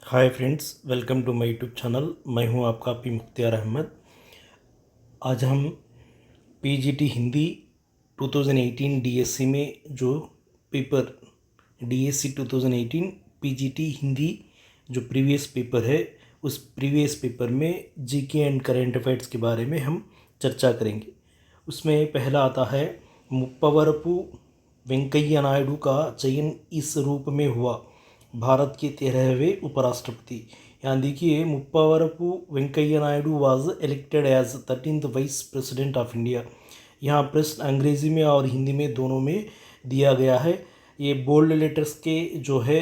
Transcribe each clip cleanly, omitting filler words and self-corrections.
Hi friends, welcome to my YouTube channel. मैं हूं आपका पी मुख्तियार अहमद। आज हम पीजीटी हिंदी 2018 डीएससी में जो पेपर डीएससी 2018 पीजीटी हिंदी जो प्रीवियस पेपर है, उस प्रीवियस पेपर में जीके एंड करेंट अफेयर्स के बारे में हम चर्चा करेंगे। उसमें पहला आता है, मुप्पवरपु वेंकैया नायडू का चयन इस रूप में हुआ, भारत के 13वें उपराष्ट्रपति। यहाँ देखिए, Muppavarapu Venkaiah Naidu was elected as 13th vice president of India. यहाँ प्रश्न अंग्रेज़ी में और हिंदी में दोनों में दिया गया है। ये बोल्ड लेटर्स के जो है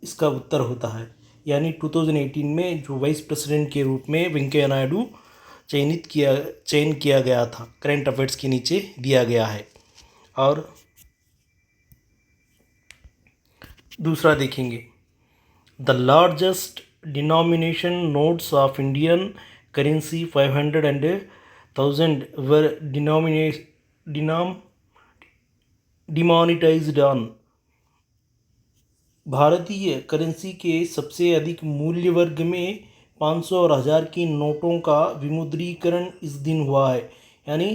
इसका उत्तर होता है। यानी 2018 में जो वाइस प्रेसिडेंट के रूप में वेंकैया नायडू चयन किया गया था, करेंट अफेयर्स के नीचे दिया गया है। और दूसरा देखेंगे, the largest denomination notes of Indian currency 500 and 1000 were demonetised on. भारतीय करेंसी के सबसे अधिक मूल्य वर्ग में 500 और 1000 की नोटों का विमुद्रीकरण इस दिन हुआ है। यानी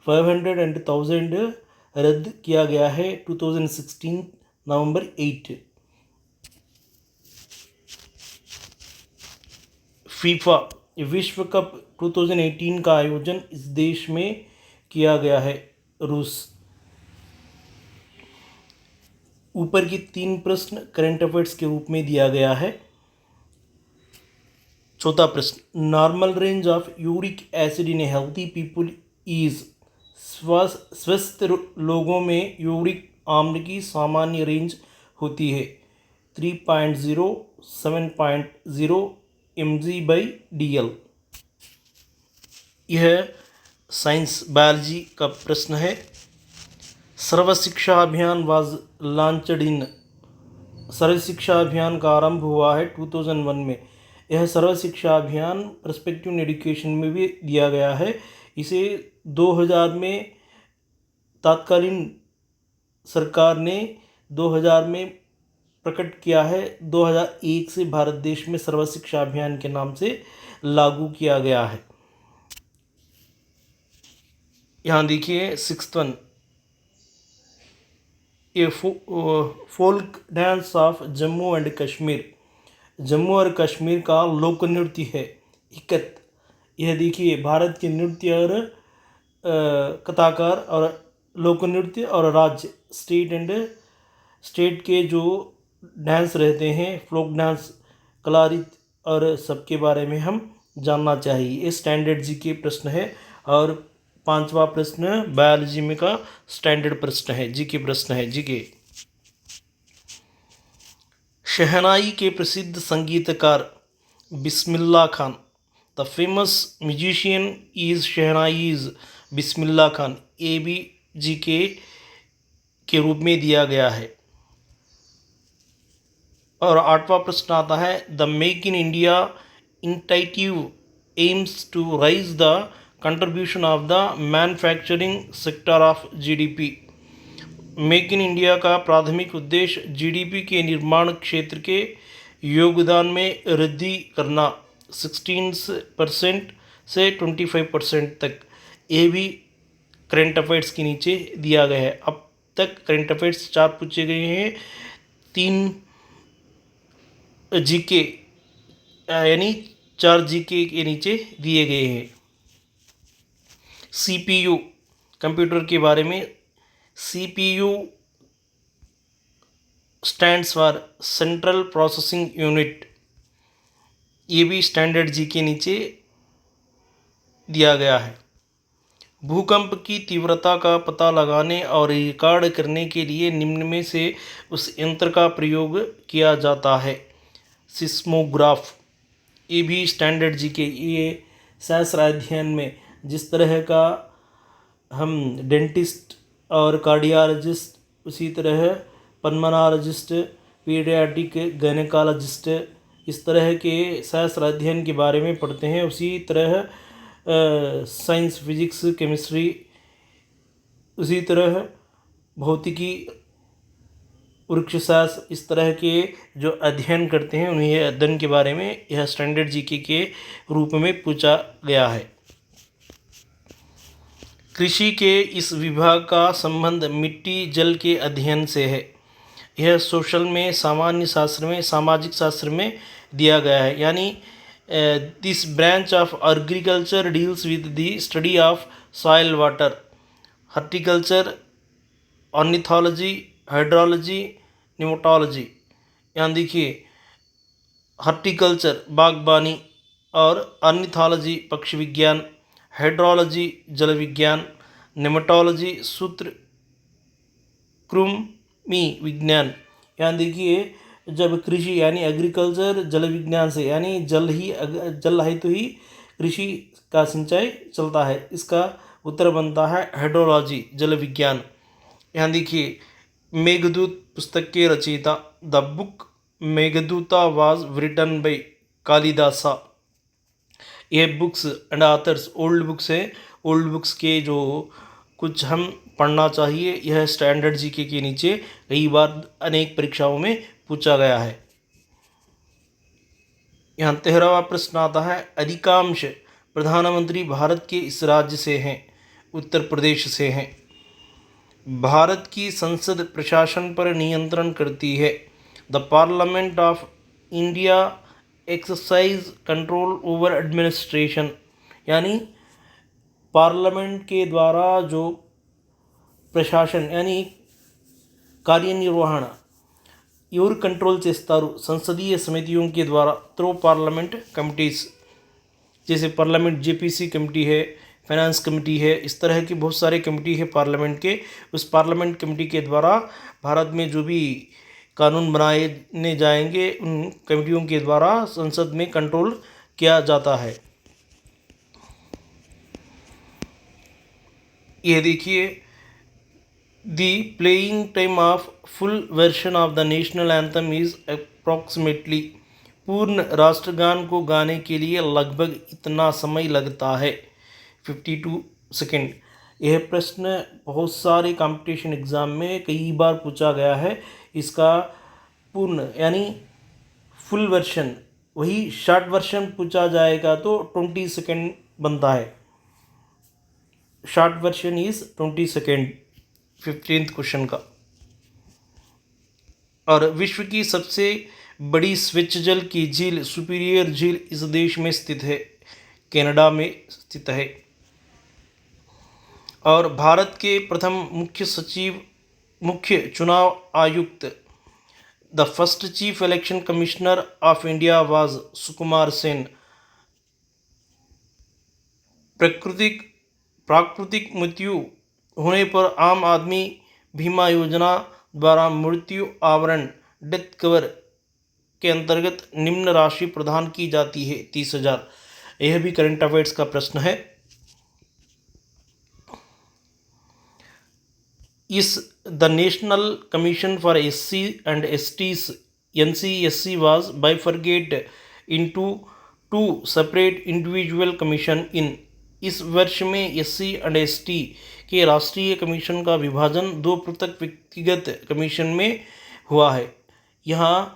500 and 1000 रद्द किया गया है 2016 नवंबर 8। फीफा विश्व कप 2018 का आयोजन इस देश में किया गया है, रूस। ऊपर की 3 प्रश्न करंट अफेयर्स के रूप में दिया गया है। चौथा प्रश्न, normal range of uric acid in healthy people is. स्वस्थ लोगों में यूरिक आम्ल की सामान्य रेंज होती है 3.0 7.0 mg/dl। यह साइंस बायोलॉजी का प्रश्न है। सर्व शिक्षा अभियान वाज लॉन्चड इन। सर्व शिक्षा अभियान का आरंभ हुआ है 2001 में। यह सर्व शिक्षा अभियान पर्सपेक्टिव एजुकेशन में भी दिया गया है। इसे 2000 में तत्कालीन सरकार ने 2000 में प्रकट किया है। 2001 से भारत देश में सर्व शिक्षा अभियान के नाम से लागू किया गया है। यहाँ देखिए 6th वन, ये folk dance of Jammu and Kashmir. Jammu और कश्मीर का लोक नृत्य है इकत। यह देखिए, भारत के नृत्य और कथाकार और लोक नृत्य और राज्य स्टेट के जो डांस रहते हैं, फ्लोक डांस, कलारित और सबके बारे में हम जानना चाहिए। ये स्टैंडर्ड जी के प्रश्न है। और 5वां प्रश्न बायोलॉजी में का स्टैंडर्ड प्रश्न है, जी के प्रश्न है, जी के। शहनाई के प्रसिद्ध संगीतकार Bismillah Khan. The famous musician is shehnai's Bismillah Khan. A B G के रूप में दिया गया है। और 8वां प्रश्न आता है, the make in India initiative aims to raise the contribution of the manufacturing sector of GDP. Make in India का प्राथमिक उद्देश्य जीडीपी के निर्माण क्षेत्र के योगदान में वृद्धि करना 16% से 25% तक। ये भी करेंट अफेयर्स के नीचे दिया गया है। अब तक करेंट अफेयर्स 4 पूछे गए हैं, 3 जीके यानी 4 जीके के नीचे दिए गए हैं। सीपीयू कंप्यूटर के बारे में, CPU stands for central processing unit. ये भी स्टैंडर्ड जी के नीचे दिया गया है। भूकंप की तीव्रता का पता लगाने और रिकॉर्ड करने के लिए निम्न में से उस यंत्र का प्रयोग किया जाता है, सिस्मोग्राफ। ये भी स्टैंडर्ड जी के। ये शास्त्र अध्ययन में जिस तरह का हम डेंटिस्ट और कार्डियोलॉजिस्ट, उसी तरह पल्मोनोलॉजिस्ट, पीडियाट्रिक गायनेकोलॉजिस्ट, इस तरह के शास्त्र अध्ययन के बारे में पढ़ते हैं, उसी तरह साइंस, फिजिक्स, केमिस्ट्री, उसी तरह भौतिकी वृक्षशास्त्र, इस तरह के जो अध्ययन करते हैं उन्हें अध्ययन के बारे में यह स्टैंडर्ड जीके के रूप में पूछा गया है। कृषि के इस विभाग का संबंध मिट्टी जल के अध्ययन से है। यह सोशल में, सामान्य शास्त्र में, सामाजिक शास्त्र में दिया गया है। यानी this branch of agriculture deals with the study of soil, water, horticulture, ornithology, hydrology, nematology. यहाँ देखिए, हॉर्टिकल्चर बागबानी और ऑर्निथोलॉजी पक्षी विज्ञान, हाइड्रोलॉजी जल विज्ञान, निमोटोलॉजी सूत्र कृमि विज्ञान। यहाँ देखिए, जब कृषि यानी एग्रीकल्चर जल विज्ञान से, यानी जल है तो ही कृषि का सिंचाई चलता है, इसका उत्तर बनता है हाइड्रोलॉजी जल विज्ञान। यहाँ देखिए, मेघदूत पुस्तक के रचयिता, the book Meghaduta was written by Kalidasa. ये books and authors old books है, ओल्ड बुक्स के जो कुछ हम पढ़ना चाहिए, यह स्टैंडर्ड जीके के नीचे कई बार अनेक परीक्षाओं में पूछा गया है। यहाँ 13वां प्रश्न आता है, अधिकांश प्रधानमंत्री भारत के इस राज्य से हैं, उत्तर प्रदेश से हैं। भारत की संसद प्रशासन पर नियंत्रण करती है। The parliament of India exercise control over administration. यानी पार्लियामेंट के द्वारा जो प्रशासन यानी కార్యనిర్వహణ ఎవరు కంట్రోల్ చేస్తారు, संसदीय समितियों के द्वारा, थ्रू पार्लियामेंट कमिटीज़। जैसे पार्लियामेंट जेपीसी कमेटी है, फाइनेंस कमेटी है, इस तरह की बहुत सारे कमेटी है पार्लियामेंट के। उस पार्लियामेंट कमेटी के द्वारा भारत में जो भी कानून बनाए जाएंगे, उन कमेटियों के द्वारा संसद में कंट्रोल किया जाता है। यह देखिए, the playing time of full version of the national anthem is approximately. पूर्ण राष्ट्रगान को गाने के लिए लगभग इतना समय लगता है, 52 सेकेंड। यह प्रश्न बहुत सारे कंपटीशन एग्ज़ाम में कई बार पूछा गया है। इसका पूर्ण यानी फुल वर्शन, वही शॉर्ट वर्शन पूछा जाएगा तो 20 सेकेंड बनता है। Short version is 20 second 15th question का। और विश्व की सबसे बड़ी स्वच्छ जल की झील सुपीरियर झील इस देश में स्थित है, कनाडा में स्थित है। और भारत के प्रथम मुख्य चुनाव आयुक्त, the first chief election commissioner of India was Sukumar Sen. प्राकृतिक मृत्यु होने पर आम आदमी बीमा योजना द्वारा मृत्यु आवरण डेथ कवर के अंतर्गत निम्न राशि प्रदान की जाती है, 30,000। यह भी करंट अफेयर्स का प्रश्न है। इस the national commission for SC and STs NCSC was bifurcate into 2 separate individual commission इन। इस वर्ष में SC एंड ST के राष्ट्रीय कमीशन का विभाजन 2 पृथक व्यक्तिगत कमीशन में हुआ है। यहाँ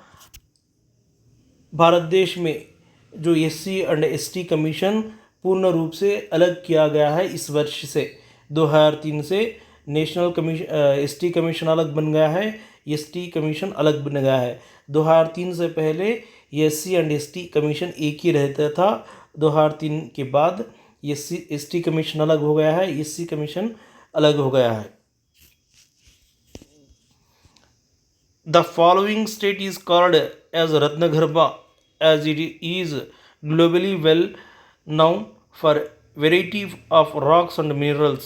भारत देश में जो SC एंड ST कमीशन पूर्ण रूप से अलग किया गया है, इस वर्ष से 2003 से नेशनल कमीशन ST कमीशन अलग बन गया है, ST कमीशन अलग बन गया है। 2003 से पहले SC एंड ST कमीशन एक ही रहता था। 2003 के बाद ST कमीशन अलग हो गया है, SC कमीशन अलग हो गया है। The following state is called as Ratnagarbha as it is globally well known for variety of rocks and minerals।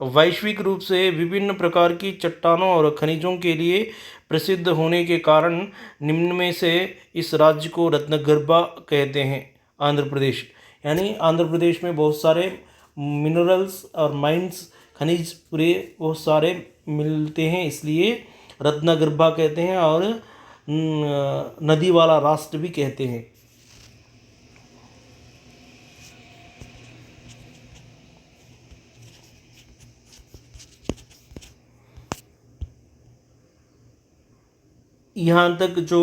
वैश्विक रूप से विभिन्न प्रकार की चट्टानों और खनिजों के लिए प्रसिद्ध होने के कारण निम्न में से इस राज्य को रत्नगर्भा कहते हैं। आंध्र प्रदेश, यानी आंध्र प्रदेश में बहुत सारे मिनरल्स और माइंस, खनिज पूरे बहुत सारे मिलते हैं, इसलिए रत्नगर्भा कहते हैं और नदी वाला राष्ट्र भी कहते हैं। यहाँ तक जो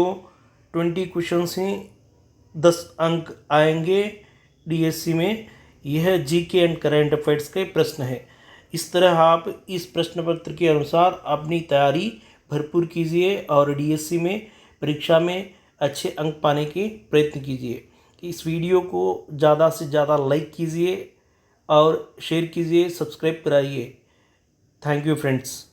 20 क्वेश्चन हैं 10 अंक आएंगे डीएससी में। यह जीके एंड करंट अफेयर्स के प्रश्न है। इस तरह आप इस प्रश्न पत्र के अनुसार अपनी तैयारी भरपूर कीजिए और डीएससी में परीक्षा में अच्छे अंक पाने के प्रयत्न कीजिए। इस वीडियो को ज़्यादा से ज़्यादा लाइक कीजिए और शेयर कीजिए, सब्सक्राइब कराइए। Thank you friends.